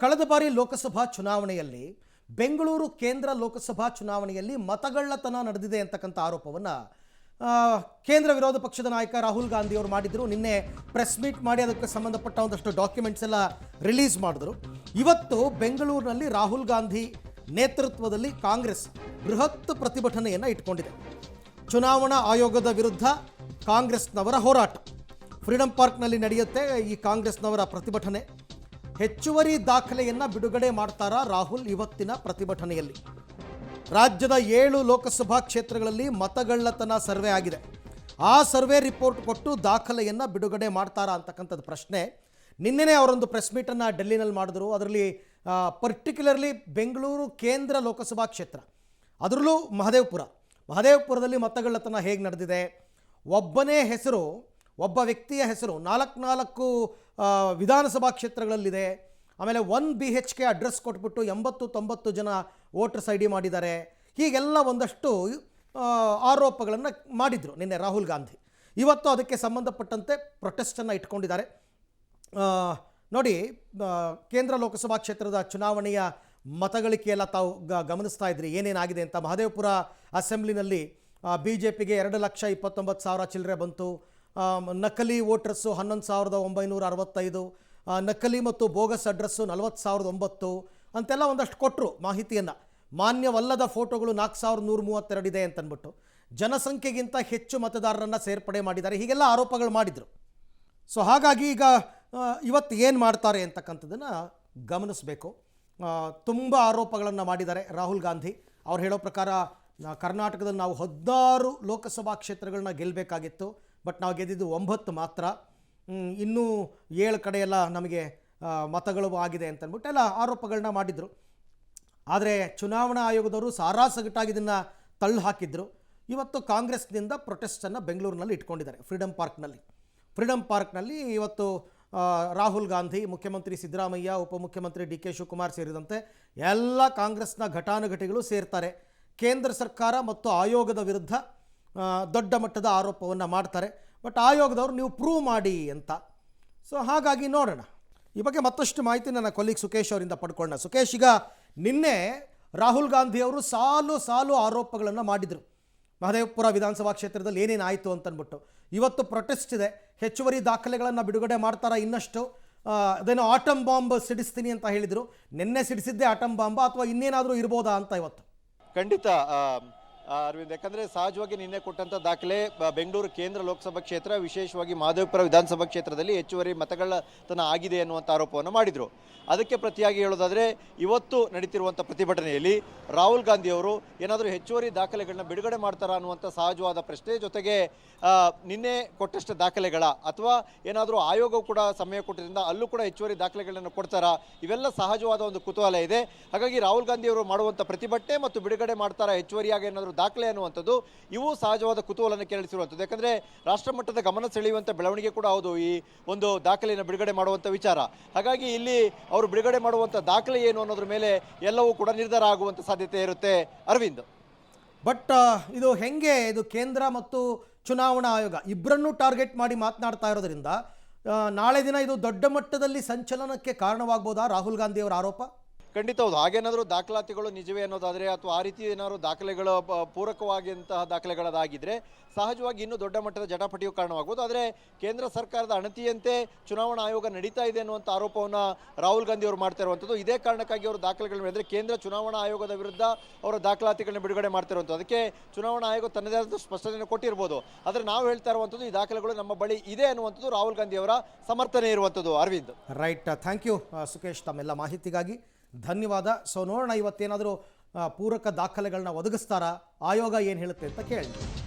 ಕಳೆದ ಬಾರಿ ಲೋಕಸಭಾ ಚುನಾವಣೆಯಲ್ಲಿ ಬೆಂಗಳೂರು ಕೇಂದ್ರ ಲೋಕಸಭಾ ಚುನಾವಣೆಯಲ್ಲಿ ಮತಗಳ್ಳತನ ನಡೆದಿದೆ ಅಂತಕ್ಕಂಥ ಆರೋಪವನ್ನು ಕೇಂದ್ರ ವಿರೋಧ ಪಕ್ಷದ ನಾಯಕ ರಾಹುಲ್ ಗಾಂಧಿ ಅವರು ಮಾಡಿದ್ರು. ನಿನ್ನೆ ಪ್ರೆಸ್ ಮೀಟ್ ಮಾಡಿ ಅದಕ್ಕೆ ಸಂಬಂಧಪಟ್ಟ ಒಂದಷ್ಟು ಡಾಕ್ಯುಮೆಂಟ್ಸ್ ಎಲ್ಲ ರಿಲೀಸ್ ಮಾಡಿದ್ರು. ಇವತ್ತು ಬೆಂಗಳೂರಿನಲ್ಲಿ ರಾಹುಲ್ ಗಾಂಧಿ ನೇತೃತ್ವದಲ್ಲಿ ಕಾಂಗ್ರೆಸ್ ಬೃಹತ್ ಪ್ರತಿಭಟನೆಯನ್ನು ಇಟ್ಕೊಂಡಿದೆ. ಚುನಾವಣಾ ಆಯೋಗದ ವಿರುದ್ಧ ಕಾಂಗ್ರೆಸ್ನವರ ಹೋರಾಟ ಫ್ರೀಡಂ ಪಾರ್ಕ್ನಲ್ಲಿ ನಡೆಯುತ್ತೆ. ಈ ಕಾಂಗ್ರೆಸ್ನವರ ಪ್ರತಿಭಟನೆ ಹೆಚ್ಚುವರಿ ದಾಖಲೆಯನ್ನು ಬಿಡುಗಡೆ ಮಾಡ್ತಾರಾ ರಾಹುಲ್ ಇವತ್ತಿನ ಪ್ರತಿಭಟನೆಯಲ್ಲಿ. ರಾಜ್ಯದ 7 ಲೋಕಸಭಾ ಕ್ಷೇತ್ರಗಳಲ್ಲಿ ಮತಗಳ್ಳತನ ಸರ್ವೆ ಆಗಿದೆ. ಆ ಸರ್ವೆ ರಿಪೋರ್ಟ್ ಕೊಟ್ಟು ದಾಖಲೆಯನ್ನು ಬಿಡುಗಡೆ ಮಾಡ್ತಾರಾ ಅಂತಕ್ಕಂಥದ್ದು ಪ್ರಶ್ನೆ. ನಿನ್ನೆನೇ ಅವರೊಂದು ಪ್ರೆಸ್ ಮೀಟನ್ನು ಡೆಲ್ಲಿನಲ್ಲಿ ಮಾಡಿದ್ರು. ಅದರಲ್ಲಿ ಪರ್ಟಿಕ್ಯುಲರ್ಲಿ ಬೆಂಗಳೂರು ಕೇಂದ್ರ ಲೋಕಸಭಾ ಕ್ಷೇತ್ರ, ಅದರಲ್ಲೂ ಮಹದೇವಪುರದಲ್ಲಿ ಮತಗಳ್ಳತನ ಹೇಗೆ ನಡೆದಿದೆ, ಒಬ್ಬ ವ್ಯಕ್ತಿಯ ಹೆಸರು 4 ವಿಧಾನಸಭಾ ಕ್ಷೇತ್ರಗಳಲ್ಲಿದೆ. ಆಮೇಲೆ 1 BHK ಅಡ್ರೆಸ್ ಕೊಟ್ಬಿಟ್ಟು 80-90 ಜನ ವೋಟರ್ಸ್ ID ಮಾಡಿದ್ದಾರೆ. ಹೀಗೆಲ್ಲ ಒಂದಷ್ಟು ಆರೋಪಗಳನ್ನು ಮಾಡಿದರು ನಿನ್ನೆ ರಾಹುಲ್ ಗಾಂಧಿ. ಇವತ್ತು ಅದಕ್ಕೆ ಸಂಬಂಧಪಟ್ಟಂತೆ ಪ್ರೊಟೆಸ್ಟನ್ನು ಇಟ್ಕೊಂಡಿದ್ದಾರೆ. ನೋಡಿ, ಕೇಂದ್ರ ಲೋಕಸಭಾ ಕ್ಷೇತ್ರದ ಚುನಾವಣೆಯ ಮತಗಳಿಕೆಯೆಲ್ಲ ತಾವು ಗಮನಿಸ್ತಾ ಇದ್ರಿ ಏನೇನಾಗಿದೆ ಅಂತ. ಮಹದೇವಪುರ ಅಸೆಂಬ್ಲಿನಲ್ಲಿ BJPಗೆ 2,29,000 ಚಿಲ್ಲರೆ ಬಂತು. ನಕಲಿ ವೋಟರ್ಸು 11,965, ನಕಲಿ ಮತ್ತು ಬೋಗಸ್ ಅಡ್ರೆಸ್ಸು 40,009 ಅಂತೆಲ್ಲ ಒಂದಷ್ಟು ಕೊಟ್ಟರು ಮಾಹಿತಿಯನ್ನು. ಮಾನ್ಯವಲ್ಲದ ಫೋಟೋಗಳು 4,132 ಇದೆ ಅಂತಂದ್ಬಿಟ್ಟು ಜನಸಂಖ್ಯೆಗಿಂತ ಹೆಚ್ಚು ಮತದಾರರನ್ನು ಸೇರ್ಪಡೆ ಮಾಡಿದ್ದಾರೆ. ಹೀಗೆಲ್ಲ ಆರೋಪಗಳು ಮಾಡಿದರು. ಸೊ ಹಾಗಾಗಿ ಈಗ ಇವತ್ತು ಏನು ಮಾಡ್ತಾರೆ ಅಂತಕ್ಕಂಥದ್ದನ್ನು ಗಮನಿಸಬೇಕು. ತುಂಬ ಆರೋಪಗಳನ್ನು ಮಾಡಿದ್ದಾರೆ ರಾಹುಲ್ ಗಾಂಧಿ. ಅವ್ರು ಹೇಳೋ ಪ್ರಕಾರ ಕರ್ನಾಟಕದಲ್ಲಿ ನಾವು 16 ಲೋಕಸಭಾ ಕ್ಷೇತ್ರಗಳನ್ನ ಗೆಲ್ಲಬೇಕಾಗಿತ್ತು, ಬಟ್ ನಾವು ಗೆದ್ದಿದ್ದು 9 ಮಾತ್ರ. ಇನ್ನೂ 7 ಕಡೆಯೆಲ್ಲ ನಮಗೆ ಮತಗಳು ಆಗಿದೆ ಅಂತಂದ್ಬಿಟ್ಟು ಎಲ್ಲ ಆರೋಪಗಳನ್ನ ಮಾಡಿದರು. ಆದರೆ ಚುನಾವಣಾ ಆಯೋಗದವರು ಸಾರಾಸಗಟಾಗಿ ಇದನ್ನು ತಳ್ಳಿ ಹಾಕಿದ್ರು. ಇವತ್ತು ಕಾಂಗ್ರೆಸ್ನಿಂದ ಪ್ರೊಟೆಸ್ಟನ್ನು ಬೆಂಗಳೂರಿನಲ್ಲಿ ಇಟ್ಕೊಂಡಿದ್ದಾರೆ ಫ್ರೀಡಂ ಪಾರ್ಕ್ನಲ್ಲಿ ಇವತ್ತು ರಾಹುಲ್ ಗಾಂಧಿ, ಮುಖ್ಯಮಂತ್ರಿ ಸಿದ್ದರಾಮಯ್ಯ, ಉಪಮುಖ್ಯಮಂತ್ರಿ DK ಶಿವಕುಮಾರ್ ಸೇರಿದಂತೆ ಎಲ್ಲ ಕಾಂಗ್ರೆಸ್ನ ಘಟಾನುಘಟಿಗಳು ಸೇರ್ತಾರೆ. ಕೇಂದ್ರ ಸರ್ಕಾರ ಮತ್ತು ಆಯೋಗದ ವಿರುದ್ಧ ದೊಡ್ಡ ಮಟ್ಟದ ಆರೋಪವನ್ನು ಮಾಡ್ತಾರೆ. ಬಟ್ ಆಯೋಗದವರು ನೀವು ಪ್ರೂವ್ ಮಾಡಿ ಅಂತ. ಸೊ ಹಾಗಾಗಿ ನೋಡೋಣ. ಈ ಬಗ್ಗೆ ಮತ್ತಷ್ಟು ಮಾಹಿತಿ ನನ್ನ ಕೊಲೀಗ್ ಸುಖೇಶ್ ಅವರಿಂದ ಪಡ್ಕೊಳ್ಳೋಣ. ಸುಖೇಶ್, ಈಗ ನಿನ್ನೆ ರಾಹುಲ್ ಗಾಂಧಿಯವರು ಸಾಲು ಆರೋಪಗಳನ್ನು ಮಾಡಿದರು. ಮಹದೇವಪುರ ವಿಧಾನಸಭಾ ಕ್ಷೇತ್ರದಲ್ಲಿ ಏನೇನಾಯಿತು ಅಂತಂದ್ಬಿಟ್ಟು ಇವತ್ತು ಪ್ರೊಟೆಸ್ಟ್ ಇದೆ. ಹೆಚ್ಚುವರಿ ದಾಖಲೆಗಳನ್ನು ಬಿಡುಗಡೆ ಮಾಡ್ತಾರಾ ಇನ್ನಷ್ಟು? ಅದೇನೋ ಆಟಮ್ ಬಾಂಬ್ ಸಿಡಿಸ್ತೀನಿ ಅಂತ ಹೇಳಿದರು. ನಿನ್ನೆ ಸಿಡಿಸಿದ್ದೇ ಆಟಮ್ ಬಾಂಬ್ ಅಥವಾ ಇನ್ನೇನಾದರೂ ಇರ್ಬೋದಾ ಅಂತ ಇವತ್ತು? ಖಂಡಿತ ಅರವಿಂದ್, ಯಾಕಂದ್ರೆ ಸಹಜವಾಗಿ ನಿನ್ನೆ ಕೊಟ್ಟಂತ ದಾಖಲೆ ಬೆಂಗಳೂರು ಕೇಂದ್ರ ಲೋಕಸಭಾ ಕ್ಷೇತ್ರ, ವಿಶೇಷವಾಗಿ ಮಹದೇವಪುರ ವಿಧಾನಸಭಾ ಕ್ಷೇತ್ರದಲ್ಲಿ ಹೆಚ್ಚುವರಿ ಮತಗಳ್ಳತನ ಆಗಿದೆ ಅನ್ನುವಂಥ ಆರೋಪವನ್ನು ಮಾಡಿದರು. ಅದಕ್ಕೆ ಪ್ರತಿಯಾಗಿ ಹೇಳೋದಾದರೆ ಇವತ್ತು ನಡೀತಿರುವಂಥ ಪ್ರತಿಭಟನೆಯಲ್ಲಿ ರಾಹುಲ್ ಗಾಂಧಿ ಅವರು ಏನಾದರೂ ಹೆಚ್ಚುವರಿ ದಾಖಲೆಗಳನ್ನ ಬಿಡುಗಡೆ ಮಾಡ್ತಾರಾ ಅನ್ನುವಂಥ ಸಹಜವಾದ ಪ್ರಶ್ನೆ, ಜೊತೆಗೆ ನಿನ್ನೆ ಕೊಟ್ಟಷ್ಟು ದಾಖಲೆಗಳ ಅಥವಾ ಏನಾದರೂ ಆಯೋಗ ಕೂಡ ಸಮಯ ಕೊಟ್ಟಿದ್ದರಿಂದ ಅಲ್ಲೂ ಕೂಡ ಹೆಚ್ಚುವರಿ ದಾಖಲೆಗಳನ್ನು ಕೊಡ್ತಾರಾ, ಇವೆಲ್ಲ ಸಹಜವಾದ ಒಂದು ಕುತೂಹಲ ಇದೆ. ಹಾಗಾಗಿ ರಾಹುಲ್ ಗಾಂಧಿ ಅವರು ಮಾಡುವಂಥ ಪ್ರತಿಭಟನೆ ಮತ್ತು ಬಿಡುಗಡೆ ಮಾಡ್ತಾರಾ ಹೆಚ್ಚುವರಿಯಾಗಿ ಏನಾದರೂ ದಾಖಲೆ ಅನ್ನುವಂಥದ್ದು ಇವು ಸಹಜವಾದ ಕುತೂಹಲನ ಕೆರಳಿಸಿರುವಂಥದ್ದು. ಯಾಕಂದರೆ ರಾಷ್ಟ್ರಮಟ್ಟದ ಗಮನ ಸೆಳೆಯುವಂಥ ಬೆಳವಣಿಗೆ ಕೂಡ ಹೌದು ಈ ಒಂದು ದಾಖಲೆಯನ್ನು ಬಿಡುಗಡೆ ಮಾಡುವಂಥ ವಿಚಾರ. ಹಾಗಾಗಿ ಇಲ್ಲಿ ಅವರು ಬಿಡುಗಡೆ ಮಾಡುವಂಥ ದಾಖಲೆ ಏನು ಅನ್ನೋದ್ರ ಮೇಲೆ ಎಲ್ಲವೂ ಕೂಡ ನಿರ್ಧಾರ ಆಗುವಂಥ ಸಾಧ್ಯತೆ ಇರುತ್ತೆ ಅರವಿಂದ್. ಬಟ್ ಇದು ಹೆಂಗೆ, ಇದು ಕೇಂದ್ರ ಮತ್ತು ಚುನಾವಣಾ ಆಯೋಗ ಇಬ್ಬರನ್ನೂ ಟಾರ್ಗೆಟ್ ಮಾಡಿ ಮಾತನಾಡ್ತಾ ಇರೋದ್ರಿಂದ ನಾಳೆ ದಿನ ಇದು ದೊಡ್ಡ ಮಟ್ಟದಲ್ಲಿ ಸಂಚಲನಕ್ಕೆ ಕಾರಣವಾಗಬಹುದಾ ರಾಹುಲ್ ಗಾಂಧಿ ಅವರ ಆರೋಪ? ಖಂಡಿತ ಹೌದು. ಹಾಗೇನಾದರೂ ದಾಖಲಾತಿಗಳು ನಿಜವೇ ಅನ್ನೋದಾದರೆ ಅಥವಾ ಆ ರೀತಿ ಏನಾದರೂ ದಾಖಲೆಗಳ ಪೂರಕವಾಗಿಂತಹ ದಾಖಲೆಗಳದಾಗಿದ್ದರೆ ಸಹಜವಾಗಿ ಇನ್ನೂ ದೊಡ್ಡ ಮಟ್ಟದ ಜಟಾಪಟಿಯು ಕಾರಣವಾಗ್ಬೋದು. ಆದರೆ ಕೇಂದ್ರ ಸರ್ಕಾರದ ಅಣತಿಯಂತೆ ಚುನಾವಣಾ ಆಯೋಗ ನಡೀತಾ ಇದೆ ಅನ್ನುವಂಥ ಆರೋಪವನ್ನು ರಾಹುಲ್ ಗಾಂಧಿ ಅವರು ಮಾಡ್ತಾ ಇರುವಂಥದ್ದು. ಇದೇ ಕಾರಣಕ್ಕಾಗಿ ಅವರು ದಾಖಲೆಗಳನ್ನ ಅಂದರೆ ಕೇಂದ್ರ ಚುನಾವಣಾ ಆಯೋಗದ ವಿರುದ್ಧ ಅವರ ದಾಖಲಾತಿಗಳನ್ನ ಬಿಡುಗಡೆ ಮಾಡ್ತಾ ಇರುವಂಥದ್ದು. ಅದಕ್ಕೆ ಚುನಾವಣಾ ಆಯೋಗ ತನ್ನದೇ ಆದ ಸ್ಪಷ್ಟನೆಯನ್ನು ಕೊಟ್ಟಿರ್ಬೋದು. ಆದರೆ ನಾವು ಹೇಳ್ತಾ ಇರುವಂಥದ್ದು ಈ ದಾಖಲೆಗಳು ನಮ್ಮ ಬಳಿ ಇದೆ ಅನ್ನುವಂಥದ್ದು ರಾಹುಲ್ ಗಾಂಧಿ ಅವರ ಸಮರ್ಥನೆ ಇರುವಂಥದ್ದು Arvind. Right, thank you Sukhesh, ತಮ್ಮೆಲ್ಲ ಮಾಹಿತಿಗಾಗಿ ಧನ್ಯವಾದ. ಸೊ ನೋಡೋಣ ಇವತ್ತೇನಾದರೂ ಪೂರಕ ದಾಖಲೆಗಳನ್ನ ಒದಗಿಸ್ತಾರಾ, ಆಯೋಗ ಏನು ಹೇಳುತ್ತೆ ಅಂತ ಕೇಳಿ.